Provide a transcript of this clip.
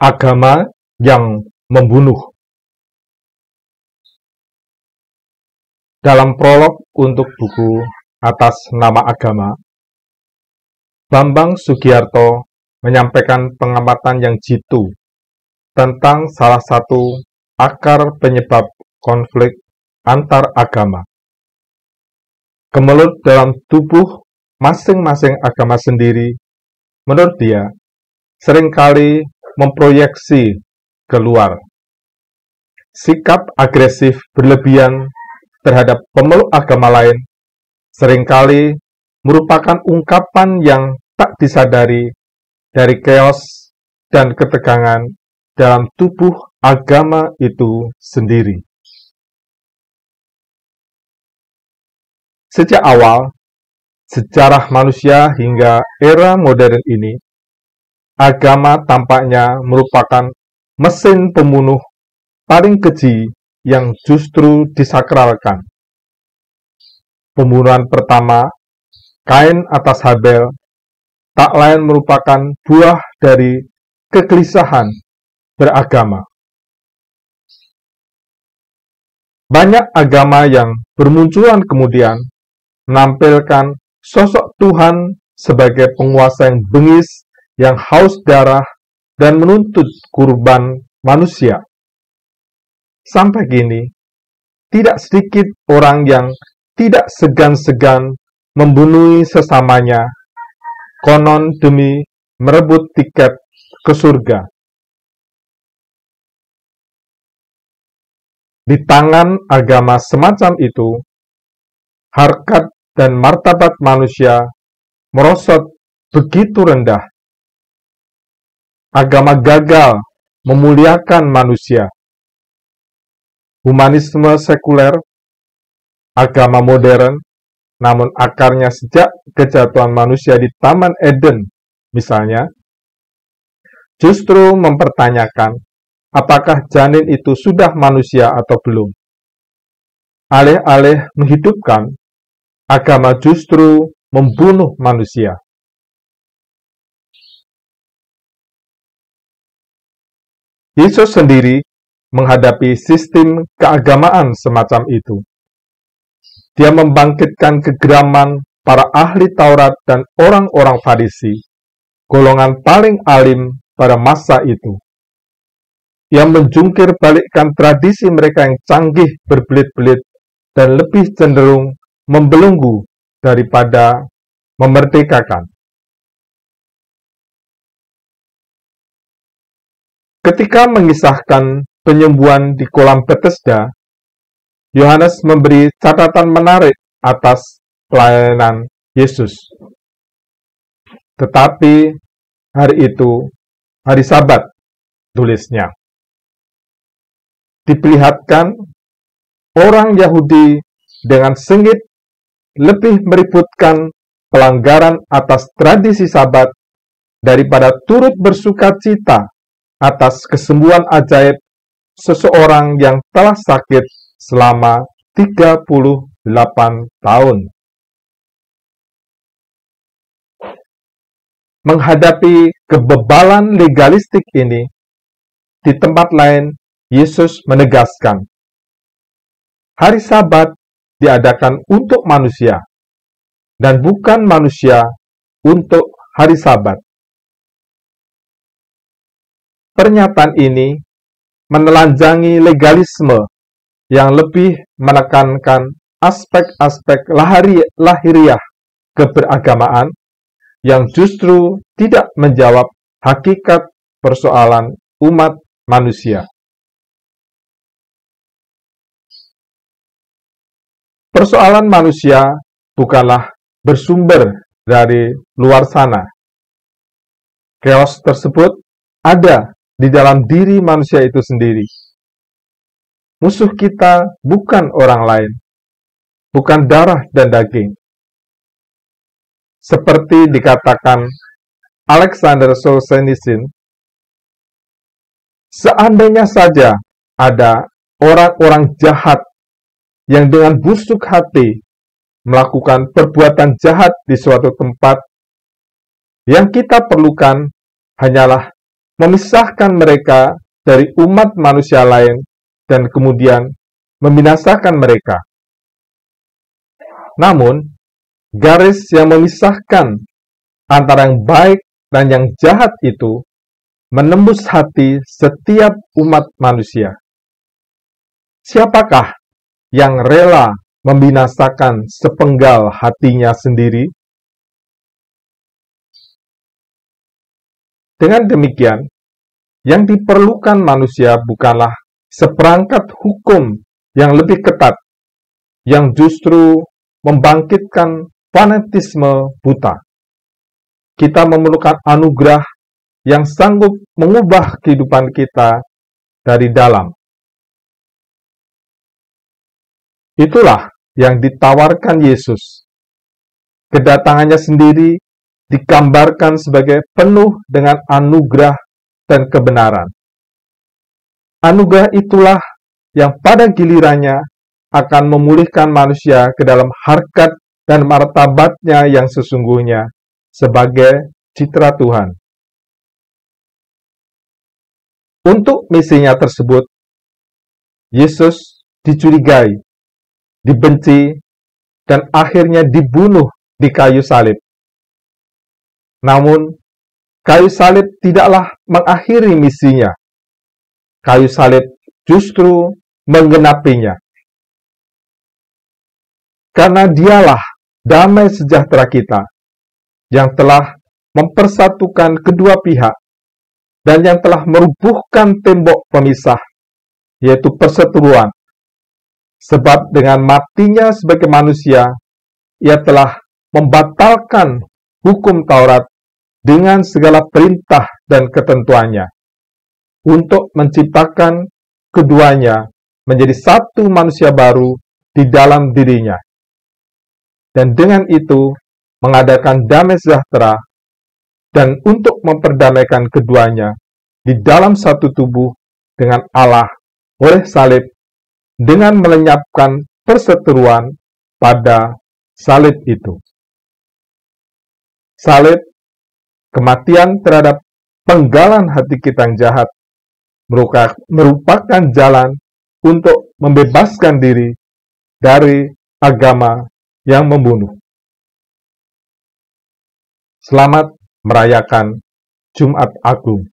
Agama yang membunuh. Dalam prolog untuk buku Atas Nama Agama, Bambang Sugiarto menyampaikan pengamatan yang jitu tentang salah satu akar penyebab konflik antar agama. Kemelut dalam tubuh masing-masing agama sendiri, menurut dia, seringkali memproyeksi keluar. Sikap agresif berlebihan terhadap pemeluk agama lain seringkali merupakan ungkapan yang tak disadari dari chaos dan ketegangan dalam tubuh agama itu sendiri. Sejak awal sejarah manusia hingga era modern ini, agama tampaknya merupakan mesin pembunuh paling keji yang justru disakralkan. Pembunuhan pertama, Kain atas Habel, tak lain merupakan buah dari kegelisahan beragama. Banyak agama yang bermunculan kemudian menampilkan sosok Tuhan sebagai penguasa yang bengis, yang haus darah, dan menuntut kurban manusia. Sampai kini, tidak sedikit orang yang tidak segan-segan membunuh sesamanya, konon demi merebut tiket ke surga. Di tangan agama semacam itu, harkat dan martabat manusia merosot begitu rendah. Agama gagal memuliakan manusia. Humanisme sekuler, agama modern, namun akarnya sejak kejatuhan manusia di Taman Eden, misalnya, justru mempertanyakan apakah janin itu sudah manusia atau belum. Alih-alih menghidupkan, agama justru membunuh manusia. Yesus sendiri menghadapi sistem keagamaan semacam itu. Dia membangkitkan kegeraman para ahli Taurat dan orang-orang Farisi, golongan paling alim pada masa itu. Ia menjungkir balikkan tradisi mereka yang canggih berbelit-belit dan lebih cenderung membelenggu daripada memerdekakan. Ketika mengisahkan penyembuhan di kolam Bethesda, Yohanes memberi catatan menarik atas pelayanan Yesus. Tetapi hari itu, hari Sabat, tulisnya. Diperlihatkan orang Yahudi dengan sengit lebih meributkan pelanggaran atas tradisi Sabat daripada turut bersukacita atas kesembuhan ajaib seseorang yang telah sakit selama 38 tahun. Menghadapi kebebalan legalistik ini, di tempat lain Yesus menegaskan, hari Sabat diadakan untuk manusia, dan bukan manusia untuk hari Sabat. Pernyataan ini menelanjangi legalisme yang lebih menekankan aspek-aspek lahiriah keberagamaan yang justru tidak menjawab hakikat persoalan umat manusia. Persoalan manusia bukanlah bersumber dari luar sana. Chaos tersebut ada di dalam diri manusia itu sendiri. Musuh kita bukan orang lain, bukan darah dan daging. Seperti dikatakan Alexander Solzhenitsyn, seandainya saja ada orang-orang jahat yang dengan busuk hati melakukan perbuatan jahat di suatu tempat, yang kita perlukan hanyalah memisahkan mereka dari umat manusia lain dan kemudian membinasakan mereka. Namun, garis yang memisahkan antara yang baik dan yang jahat itu menembus hati setiap umat manusia. Siapakah yang rela membinasakan sepenggal hatinya sendiri? Dengan demikian, yang diperlukan manusia bukanlah seperangkat hukum yang lebih ketat, yang justru membangkitkan fanatisme buta. Kita memerlukan anugerah yang sanggup mengubah kehidupan kita dari dalam. Itulah yang ditawarkan Yesus. Kedatangannya sendiri digambarkan sebagai penuh dengan anugerah dan kebenaran. Anugerah itulah yang pada gilirannya akan memulihkan manusia ke dalam harkat dan martabatnya yang sesungguhnya sebagai citra Tuhan. Untuk misinya tersebut, Yesus dicurigai, dibenci, dan akhirnya dibunuh di kayu salib. Namun, kayu salib tidaklah mengakhiri misinya. Kayu salib justru menggenapinya. Karena dialah damai sejahtera kita, yang telah mempersatukan kedua pihak, dan yang telah merubuhkan tembok pemisah, yaitu perseteruan. Sebab dengan matinya sebagai manusia, ia telah membatalkan hukum Taurat dengan segala perintah dan ketentuannya, untuk menciptakan keduanya menjadi satu manusia baru di dalam dirinya, dan dengan itu mengadakan damai sejahtera, dan untuk memperdamaikan keduanya di dalam satu tubuh dengan Allah oleh salib, dengan melenyapkan perseteruan pada salib itu. Salib, kematian terhadap penggalan hati kita yang jahat, merupakan jalan untuk membebaskan diri dari agama yang membunuh. Selamat merayakan Jumat Agung.